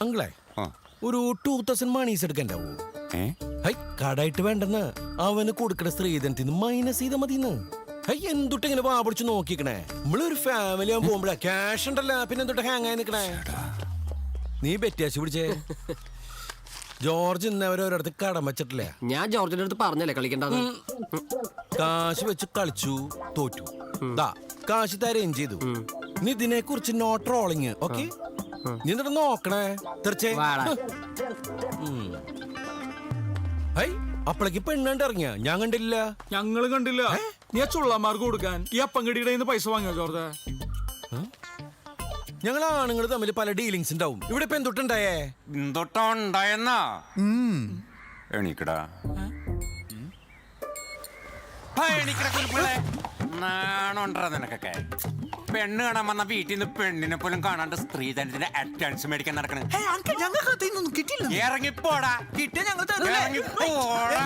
അങ്കിളെ ഒരു 2000 മണീസ് എടുക്കണ്ടാവോ? കടായിട്ട് വേണ്ടെന്ന് അവന് കൊടുക്കണ സ്ത്രീധനത്തിന് മൈനസ് ചെയ്താ മതിന്ന്. എന്തുട്ട് ഇങ്ങനെ വാപിടിച്ച് നോക്കിക്കണേ? നമ്മളൊരു ഫാമിലി ആവാൻ പോകുമ്പോഴാ ക്യാഷ് ഉണ്ടല്ലോ, പിന്നെ എന്തുട്ട് ഹാങ് ആയി നിക്കണേ? നീ ബെറ്റാശി പിടിച്ചേ. ജോർജ് ഇന്നവരെ ഒരിടത്ത് കടം വെച്ചിട്ടില്ലേ? ഞാൻ ജോർജിന്റെ അടുത്ത് പറഞ്ഞല്ലേ കളിക്കണ്ടത്. കാശ് വെച്ച് കളിച്ചു, തോറ്റു. കാശ് തരുകയും ചെയ്തു. നീ ഇതിനെ കുറിച്ച് നോ ട്രോളിങ്. ഓക്കെ, നീ എന്നിട്ട് നോക്കണേ തീർച്ചയായും. അപ്പളേക്ക് പെണ്ണാണ്ട് ഇറങ്ങിയ ഞാൻ കണ്ടില്ല. ഞങ്ങളും കണ്ടില്ല. നീ ആ ചുള്ളമാർക്ക് കൊടുക്കാൻ ഈ അപ്പങ്കടിയുടെ പൈസ വാങ്ങിയോ ജോർജ്? ഞങ്ങൾ ആണുങ്ങൾ തമ്മിൽ പല ഡീലിങ്സ് ഉണ്ടാവും. ഇവിടെ ഇപ്പൊ എന്തൊട്ടുണ്ടായേ? എന്തൊട്ടുണ്ടായെന്നാ? എണീക്കടാ നാണുണ്ടാ നിനക്കൊക്കെ. പെണ്ണ് കാണാൻ വന്ന വീട്ടിൽ നിന്ന് പെണ്ണിനെ പോലും കാണാണ്ട് സ്ത്രീധനത്തിന്റെ അറ്റൻഷൻ മേടിക്കാൻ നടക്കണേ. ഇറങ്ങിപ്പോടാ, ഇറങ്ങിപ്പോടാ.